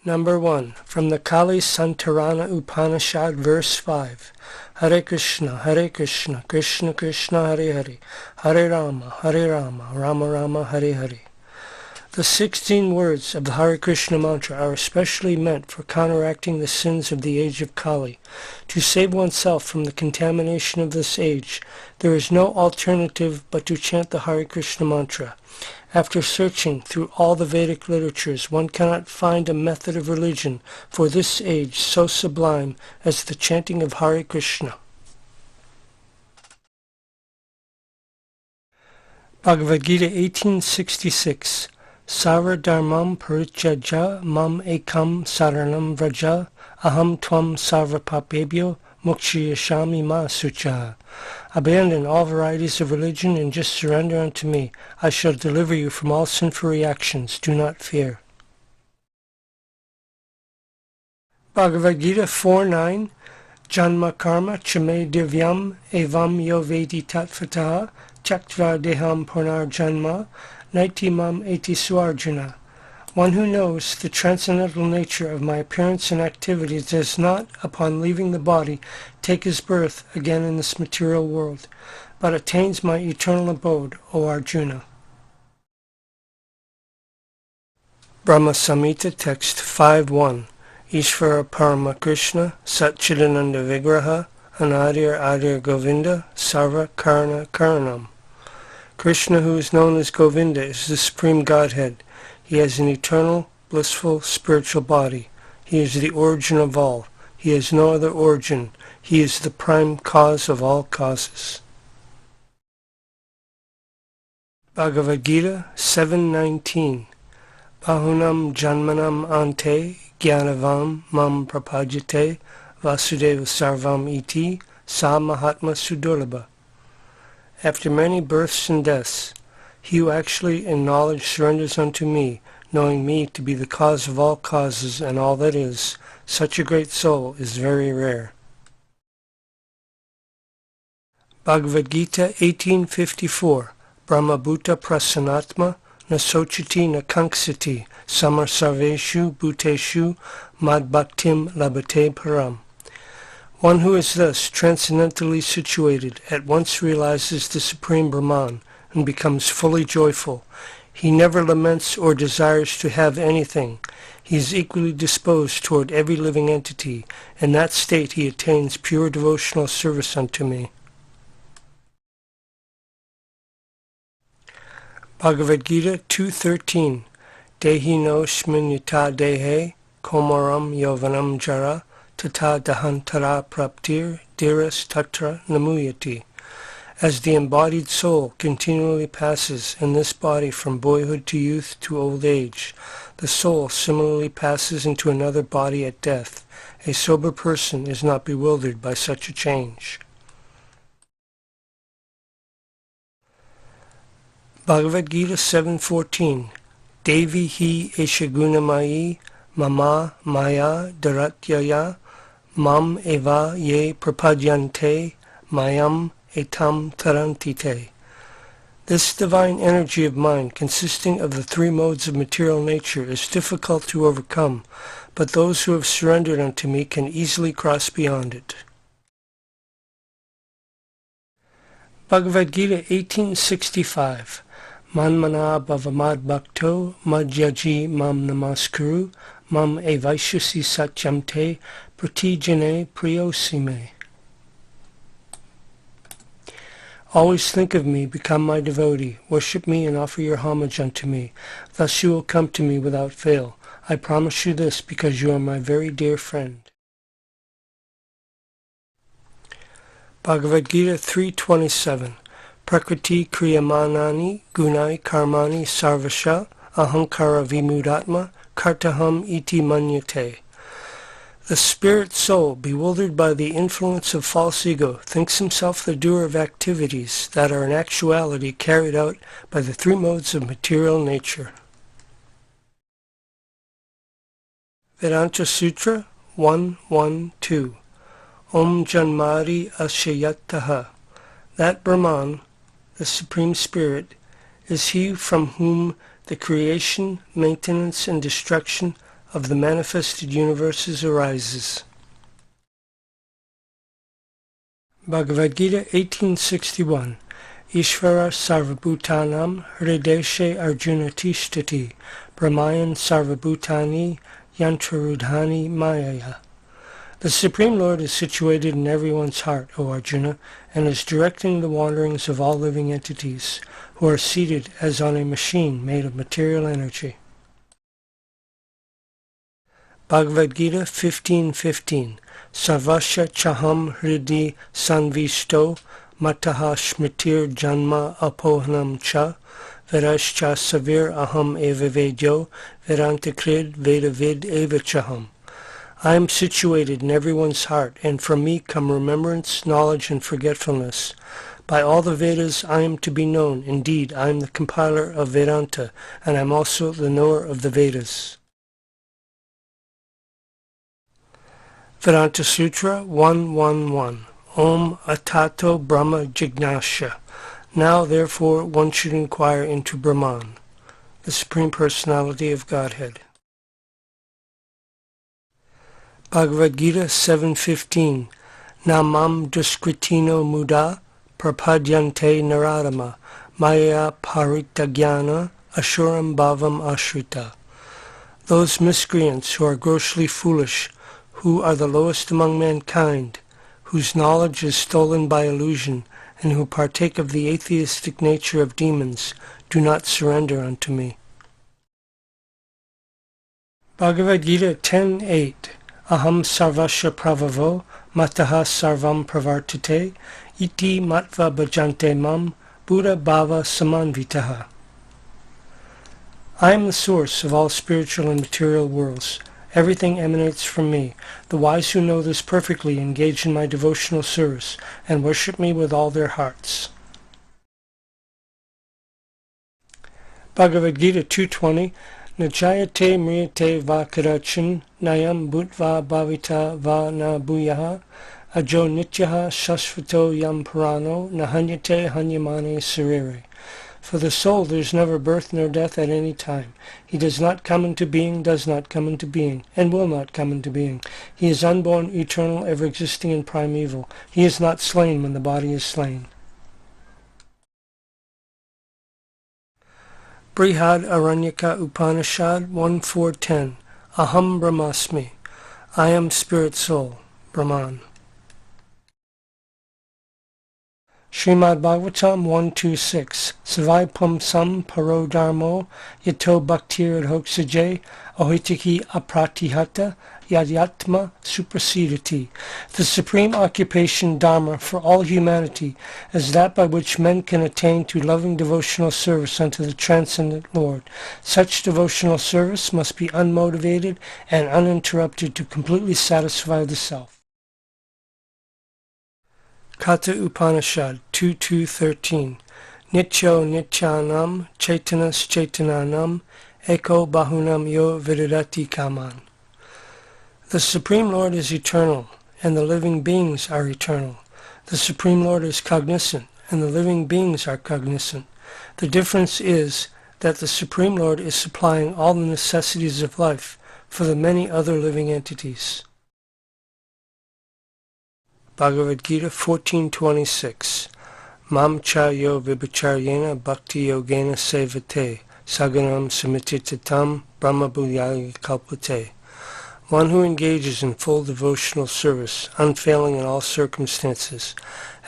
Number 1, from the Kali Santarana Upanishad, verse 5. Hare Krishna, Krishna Krishna, Hare Hare, Hare Rama, Rama Rama, Hare Hare. The 16 words of the Hare Krishna mantra are especially meant for counteracting the sins of the age of Kali. To save oneself from the contamination of this age, there is no alternative but to chant the Hare Krishna mantra. After searching through all the Vedic literatures, one cannot find a method of religion for this age so sublime as the chanting of Hare Krishna. Bhagavad Gita 18:66. Sarva dharmam parityajya mam ekam saranam vraja aham tvam sarva papebhyo mokshayashami ma sucha. Abandon all varieties of religion and just surrender unto me. I shall deliver you from all sinful reactions. Do not fear. Bhagavad Gita 4:9. Janma karma chame divyam evam yo vedi tattvataha tyaktva deham punar janma naitimam eti suarjuna. One who knows the transcendental nature of my appearance and activities does not, upon leaving the body, take his birth again in this material world, but attains my eternal abode, O Arjuna. Brahma Samhita Text 5.1. Ishvara Parama Krishna Satchidananda Vigraha Anadir Adir Govinda Sarva Karana Karanam. Krishna, who is known as Govinda, is the Supreme Godhead. He has an eternal, blissful, spiritual body. He is the origin of all. He has no other origin. He is the prime cause of all causes. Bhagavad Gita 7:19. Bahunam janmanam ante gyanavam mam prapajate vasudeva sarvam iti sa mahatma sudurlabha. After many births and deaths, he who actually in knowledge surrenders unto me, knowing me to be the cause of all causes and all that is, such a great soul is very rare. Bhagavad Gita 18:54. Brahmabhuta prasanatma nasochiti nakanksiti samar sarveshu bhuteshu madbhaktim labate param. One who is thus transcendentally situated at once realizes the Supreme Brahman and becomes fully joyful. He never laments or desires to have anything. He is equally disposed toward every living entity. In that state he attains pure devotional service unto me. Bhagavad Gita 2:13. Dehi no shminyata dehe komaram yovanam jara tata dahantara praptir diras tatra namuyati. As the embodied soul continually passes in this body from boyhood to youth to old age, the soul similarly passes into another body at death. A sober person is not bewildered by such a change. Bhagavad Gita 7:14. Devi hi eshagunamayi mama maya daratyaya mam eva ye prapadyante mayam etam tarantite. This divine energy of mind, consisting of the three modes of material nature, is difficult to overcome, but those who have surrendered unto me can easily cross beyond it. Bhagavad Gita 18:65. Manmana bhavamad bhakto madhyaji mam namaskuru mam evaishyasi satyam te pratijane priyosime. Always think of me, become my devotee, worship me and offer your homage unto me. Thus you will come to me without fail. I promise you this because you are my very dear friend. Bhagavad Gita 3:27. Prakriti kriyamanani gunai karmani sarvasha ahankara vimudatma kartaham iti manyate. The spirit soul, bewildered by the influence of false ego, thinks himself the doer of activities that are in actuality carried out by the three modes of material nature. Vedanta Sutra 1.1.2. Om Janmari Asyayataha. That Brahman, the Supreme Spirit, is he from whom the creation, maintenance, and destruction of the manifested universes arises. Bhagavad Gita 1861. Ishvara sarvabhutanam hrideshe arjuna tishtati brahmayan sarvabhutani yantrarudhani mayaya. The Supreme Lord is situated in everyone's heart, O Arjuna, and is directing the wanderings of all living entities, who are seated as on a machine made of material energy. Bhagavad Gita 15:15. Sarvasya chaham hridi sanvisto mataha shmitir janma apohanam cha vedascha savir aham eva vedyo vedantakrid vedavid eva chaham. I am situated in everyone's heart, and from me come remembrance, knowledge, and forgetfulness. By all the Vedas I am to be known. Indeed, I am the compiler of Vedanta, and I am also the knower of the Vedas. Vedanta Sutra 111. Om Atato Brahma Jignasya. Now, therefore, one should inquire into Brahman, the Supreme Personality of Godhead. Bhagavad Gita 7:15. Namam duskritino muda prapadyante naradama maya paritagyana ashuram bhavam ashrita. Those miscreants who are grossly foolish, who are the lowest among mankind, whose knowledge is stolen by illusion, and who partake of the atheistic nature of demons, do not surrender unto me. Bhagavad Gita 10:8. Aham sarvasya pravavo mataha sarvam pravartate iti matva bhajante mam buddha bhava samanvitaha. I am the source of all spiritual and material worlds. Everything emanates from me. The wise who know this perfectly engage in my devotional service and worship me with all their hearts. Bhagavad Gita 2:20. Nachayate mriyate va karachin nayam bhutva bhavita va na bhuyaha ajo nityaha shashvato yam purano nahanyate hanyamane sarire. For the soul there is never birth nor death at any time. He does not come into being, does not come into being, and will not come into being. He is unborn, eternal, ever-existing, and primeval. He is not slain when the body is slain. Brihad Aranyaka Upanishad 1.4.10. Aham Brahmasmi. I am Spirit Soul, Brahman. Srimad Bhagavatam 1.2.6. Savai pum sam paro dharmo yato bhaktir adhoksaje ahitiki apratihata yadyatma suprasidati. The supreme occupation dharma for all humanity is that by which men can attain to loving devotional service unto the transcendent Lord. Such devotional service must be unmotivated and uninterrupted to completely satisfy the self. Kata Upanishad 2.2.13. Nityo nityanam chaitanas chaitananam eko bahunam yo viridati kaman. The Supreme Lord is eternal, and the living beings are eternal. The Supreme Lord is cognizant, and the living beings are cognizant. The difference is that the Supreme Lord is supplying all the necessities of life for the many other living entities. Bhagavad Gita 14.26. Mam cha yo vibhacharyena bhakti yogena sevate saganam samititatam brahma bhulyaya kalpate. One who engages in full devotional service, unfailing in all circumstances,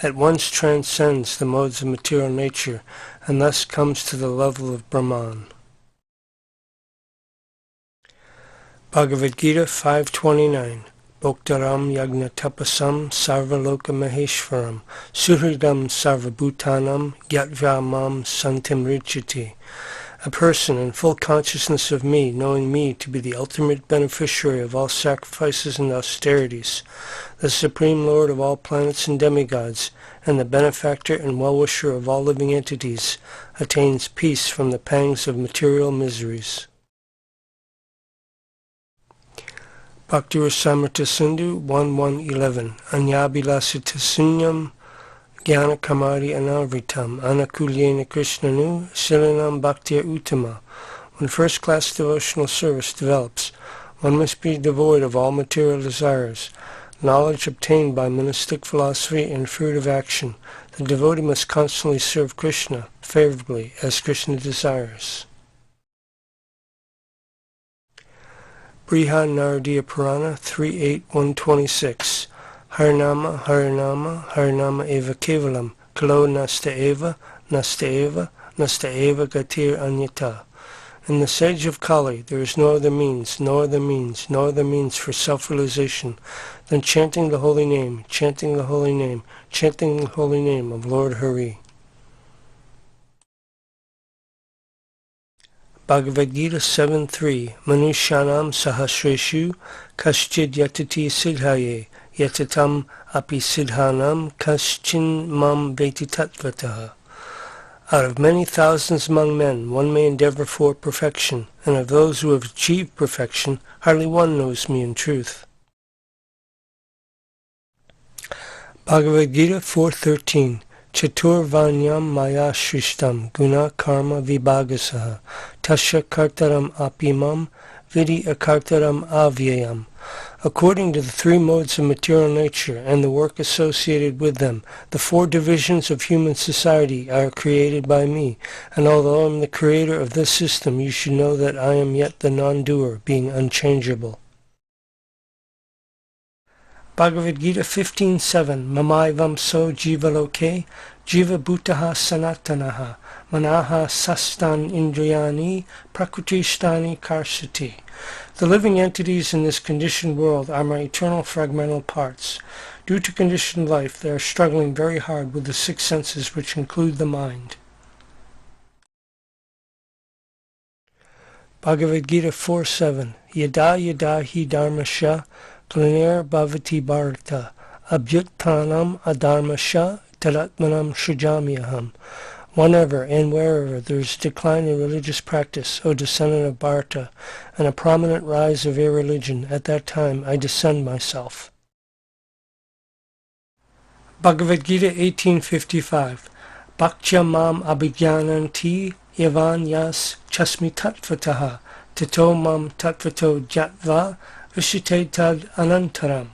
at once transcends the modes of material nature and thus comes to the level of Brahman. Bhagavad Gita 5.29. Bhoktaram yagna tapasam sarvaloka maheshwaram suhridam sarvabhutanam yatvya mam santim richati. A person in full consciousness of me, knowing me to be the ultimate beneficiary of all sacrifices and austerities, the Supreme Lord of all planets and demigods, and the benefactor and well-wisher of all living entities, attains peace from the pangs of material miseries. Bhakti Rasamrita Sindhu 1.1.11. Anyabhilasita sunyam Jnana Kamari Anavritam Anakulyena Krishnanu Silanam Bhaktir Uttama. When first-class devotional service develops, One must be devoid of all material desires. Knowledge obtained by monastic philosophy and fruit of action. The devotee must constantly serve Krishna favorably as Krishna desires. Brihad Naradiya Purana 3.8.126 Harinama Harinama Harinama Eva Kevalam Kalo Nasta Eva Nasta Eva Nasta Eva Gatir Anyata. In the sage of Kali, there is no other means, no other means, no other means for self-realization than chanting the holy name, chanting the holy name, chanting the holy name of Lord Hari. Bhagavad Gita 7.3 Manushyanam sahasreshu kaschid yatati siddhaye yatatam api siddhanam kaschin mam veti tattvataha. Out of many thousands among men, one may endeavor for perfection, and of those who have achieved perfection, hardly one knows me in truth. Bhagavad Gita 4.13 Chaturvanyam maya shrishtam guna karma vibhagasaha tasya kartaram apimam vidi akartaram avyayam. According to the three modes of material nature and the work associated with them, the four divisions of human society are created by me, and although I am the creator of this system, you should know that I am yet the non-doer, being unchangeable. Bhagavad Gita 15.7 Mamaivam so jivaloke jiva bhutaha sanatanaha manaha sastan indriyani prakritishtani karsati. The living entities in this conditioned world are my eternal fragmental parts. Due to conditioned life, they are struggling very hard with the six senses, which include the mind. Bhagavad Gita 4.7 Yada yada hi dharmasya Glanir bhavati bharata abhyuttanam adharmasya tadatmanam shrijamyaham. Whenever and wherever there is a decline in religious practice, O descendant of Bharata, and a prominent rise of irreligion, at that time I descend myself. Bhagavad Gita 18.55 Bhaktya mam abhijnananti yavan yas chasmi tattvataha tato mam tattvato jatva vishite tad anantaram.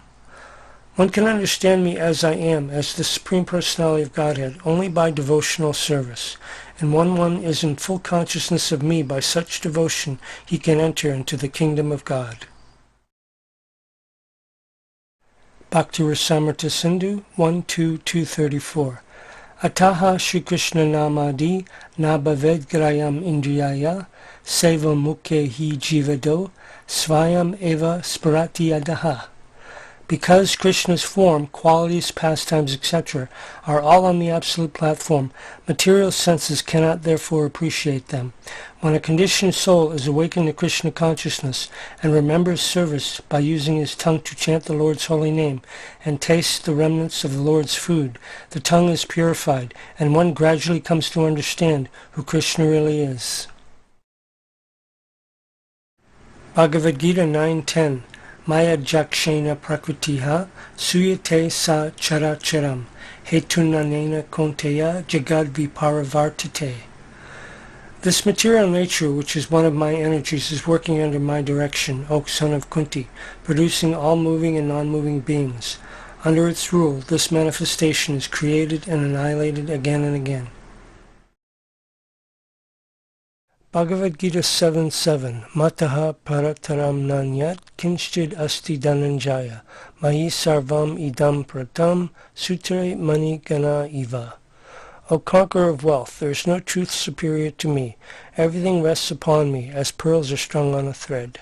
One can understand me as I am, as the Supreme Personality of Godhead, only by devotional service. And when one is in full consciousness of me by such devotion, he can enter into the kingdom of God. Bhakti Rasamrita Sindhu 1.2.234 Ataha Shri Krishna Namadi Nabhaved Grayam Indriyaya Seva Mukhe Hi Jivado Svayam Eva Sparati Adaha. Because Krishna's form, qualities, pastimes, etc. are all on the absolute platform, material senses cannot therefore appreciate them. When a conditioned soul is awakened to Krishna consciousness and remembers service by using his tongue to chant the Lord's holy name and tastes the remnants of the Lord's food, the tongue is purified and one gradually comes to understand who Krishna really is. Bhagavad Gita 9.10 Maya jakshena prakritiha suyate sa characharam hetunanena konteya jagad viparavartate. This material nature, which is one of my energies, is working under my direction, O son of Kunti, producing all moving and non-moving beings. Under its rule, this manifestation is created and annihilated again and again. Bhagavad Gita 7.7 Mataha parataram nanyat kinchid asti dhananjaya mahi sarvam idam pratam sutre mani gana iva. O conqueror of wealth, there is no truth superior to me. Everything rests upon me as pearls are strung on a thread.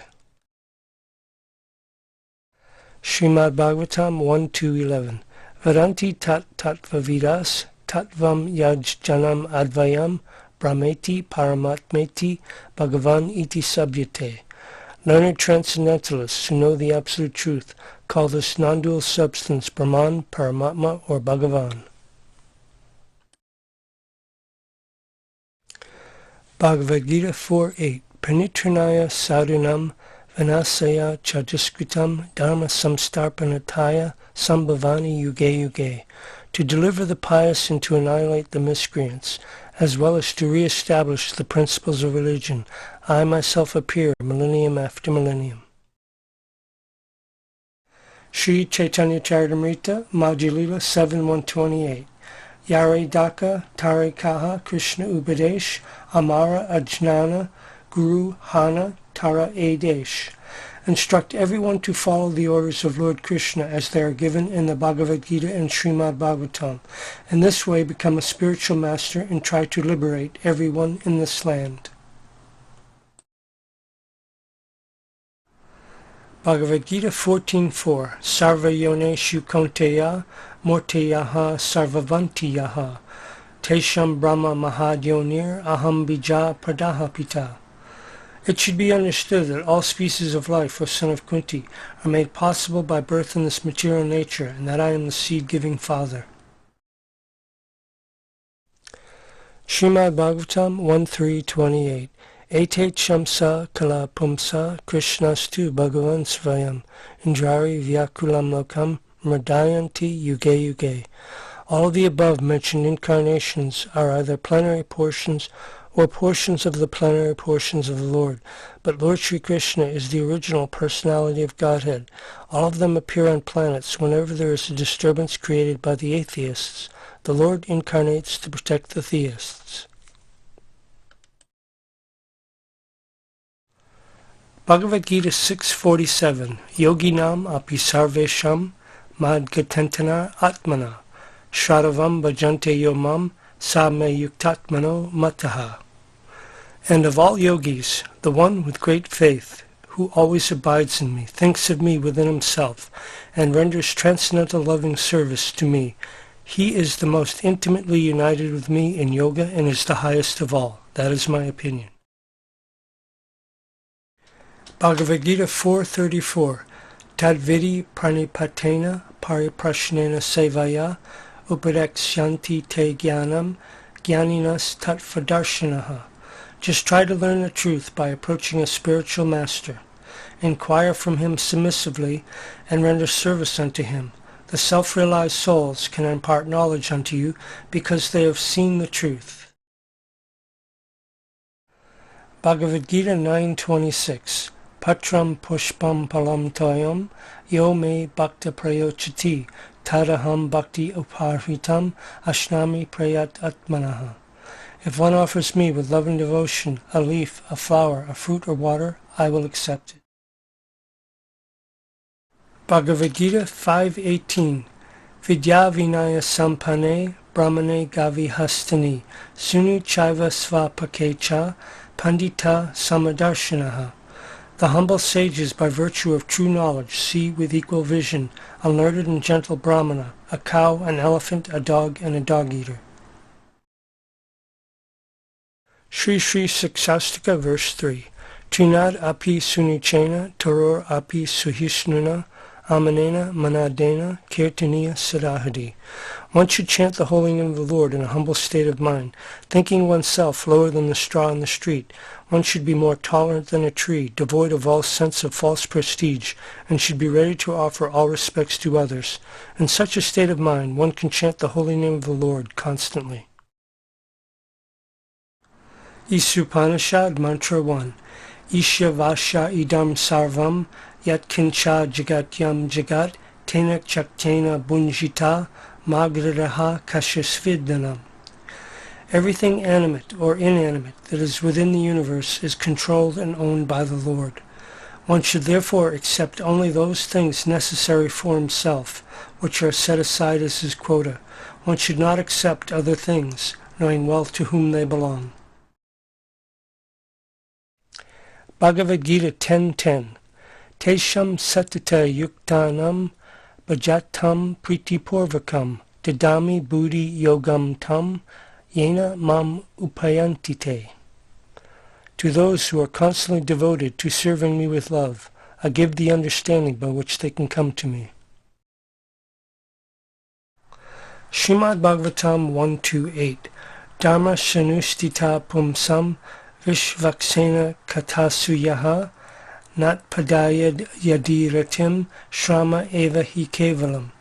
Srimad Bhagavatam 1.2.11 Vadanti tat tattvavidas tattvam yajjanam advayam Brahmeti Paramatmeti Bhagavan iti sabhyate. Learned transcendentalists who know the absolute truth call this non-dual substance Brahman, Paramatma, or Bhagavan. Bhagavad Gita 4.8 Panitranaya sadhunam vinasaya chajaskritam dharma samstarpanataya sambhavani yuge yuge. To deliver the pious and to annihilate the miscreants, as well as to re-establish the principles of religion, I myself appear millennium after millennium. Sri Chaitanya Charitamrita, Madhya-lila 7:128. Yare Daka Tare Kaha Krishna Upadesh Amara Ajnana Guru Hana Tara Adesh. Instruct everyone to follow the orders of Lord Krishna as they are given in the Bhagavad Gita and Srimad Bhagavatam. In this way become a spiritual master and try to liberate everyone in this land. Bhagavad Gita 14.4 Sarva Yoneshu Kaunteya Morteyaha Sarvavantiyaha Tesham Brahma Mahadyonir Aham Bija Pradahapita. It should be understood that all species of life, O son of Kunti, are made possible by birth in this material nature, and that I am the seed-giving Father. Srimad Bhagavatam 1.3.28 Ete Chamsa Kala Pumsa Krishnastu Bhagavan Svayam Indrari Vyakulam Lokam Mrdayanti Yuge Yuge. All of the above mentioned incarnations are either plenary portions or portions of the plenary portions of the Lord. But Lord Sri Krishna is the original personality of Godhead. All of them appear on planets whenever there is a disturbance created by the atheists. The Lord incarnates to protect the theists. Bhagavad Gita 6.47 Yoginam api sarvesham madgatantana atmana Shradavam bhajante yomam sa me yuktatmano mataha. And of all yogis, the one with great faith, who always abides in me, thinks of me within himself, and renders transcendental loving service to me, he is the most intimately united with me in yoga and is the highest of all. That is my opinion. Bhagavad Gita 4.34 Tadvidi pranipatena pariprashnena sevaya upadekshyanti te jnanam jnaninas tatvadarshanaha. Just try to learn the truth by approaching a spiritual master. Inquire from him submissively and render service unto him. The self-realized souls can impart knowledge unto you because they have seen the truth. Bhagavad Gita 9.26 Patram pushpam palam toyam yo me bhakta prayochati tadaham bhakti uparhitam ashnami prayat atmanaha. If one offers me with love and devotion a leaf, a flower, a fruit, or water, I will accept it. Bhagavad Gita 5.18 Vidya Vinaya Sampane Brahmane Gavi Hastani Sunu Chaiva Svapakecha Pandita Samadarshanaha. The humble sages, by virtue of true knowledge, see with equal vision a learned and gentle Brahmana, a cow, an elephant, a dog, and a dog-eater. Sri Sri Siksastika verse 3 Trinad api sunichena toror api suhishnuna amanena manadena kirtaniya sadahadi. One should chant the holy name of the Lord in a humble state of mind, thinking oneself lower than the straw in the street. One should be more tolerant than a tree, devoid of all sense of false prestige, and should be ready to offer all respects to others. In such a state of mind, one can chant the holy name of the Lord constantly. Isupanishad Mantra 1 Isya Vasha Idam Sarvam Yat Kincha Jagatyam Jagat Tena Chaktena Bunjita Magriraha Kashasviddanam. Everything animate or inanimate that is within the universe is controlled and owned by the Lord. One should therefore accept only those things necessary for himself, which are set aside as his quota. One should not accept other things, knowing well to whom they belong. Bhagavad Gita 10.10 Tesham satata yuktanam bhajatam pritipurvakam dadami buddhi yogam tam yena mam upayantite. To those who are constantly devoted to serving me with love, I give the understanding by which they can come to me. Srimad Bhagavatam 128 Dharma Shanustita Pumsam Vishvaksena Katasuyaha Nat Padayad Yadiratim Shrama Eva Hi Kevalam.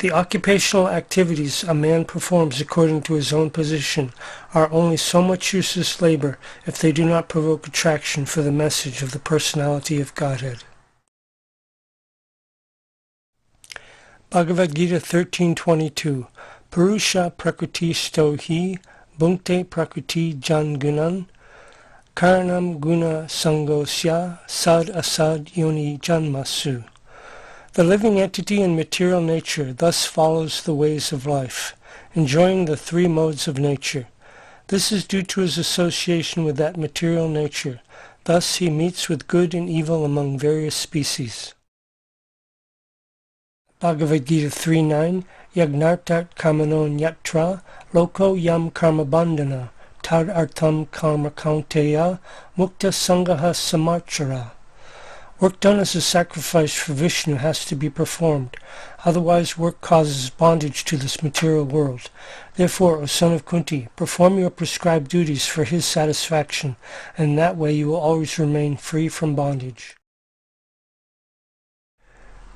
The occupational activities a man performs according to his own position are only so much useless labor if they do not provoke attraction for the message of the personality of Godhead. Bhagavad Gita 13.22 Purusha prakriti sto hi bhunkte prakriti jangunan karanam guna sangosya sad asad yoni janmasu. The living entity in material nature thus follows the ways of life, enjoying the three modes of nature. This is due to his association with that material nature. Thus he meets with good and evil among various species. Bhagavad Gita 3.9 Yagnartat kamanon yatra loko yam karma bandhana tad artam karma kaunteya mukta sangaha samarchara. Work done as a sacrifice for Vishnu has to be performed. Otherwise, work causes bondage to this material world. Therefore, O son of Kunti, perform your prescribed duties for his satisfaction, and in that way you will always remain free from bondage.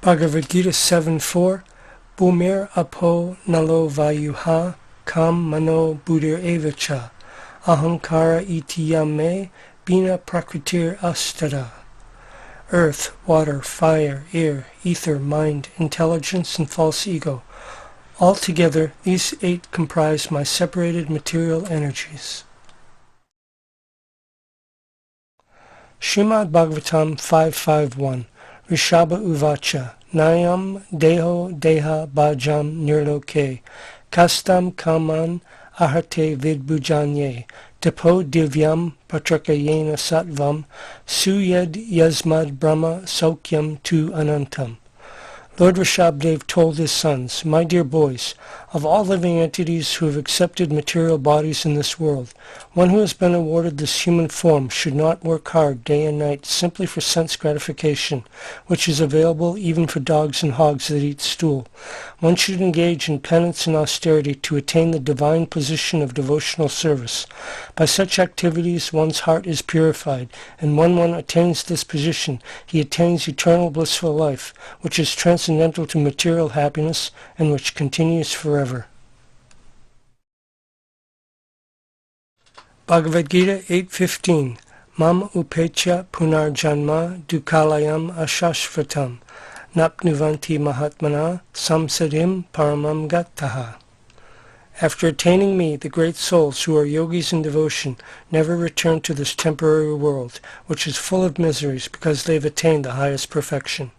Bhagavad Gita 7.4 Bhumir apo nalo vayuha kam mano buddhir evacha ahankara iti yame bina prakritir astada. Earth, water, fire, air, ether, mind, intelligence, and false ego. Altogether, these 8 comprise my separated material energies. Srimad Bhagavatam 5.5.1 Rishabha Uvacha Nayam Deho Deha Bhajam Nirloke Kastam Kaman Aharte Vidbhujanye Tapo Divyam Patrakayena Sattvam Suyad Yasmad Brahma Saukyam Tu Anantam. Lord Rishabdev told his sons, My dear boys, of all living entities who have accepted material bodies in this world, one who has been awarded this human form should not work hard day and night simply for sense gratification, which is available even for dogs and hogs that eat stool. One should engage in penance and austerity to attain the divine position of devotional service. By such activities one's heart is purified, and when one attains this position, he attains eternal blissful life, which is transcendental to material happiness and which continues forever. Bhagavad Gita 8.15 Mam upecha punarjanma dukalayam ashashvatam napnuvanti mahatmana samsadim paramam gattaha. After attaining me, the great souls who are yogis in devotion never return to this temporary world, which is full of miseries because they have attained the highest perfection.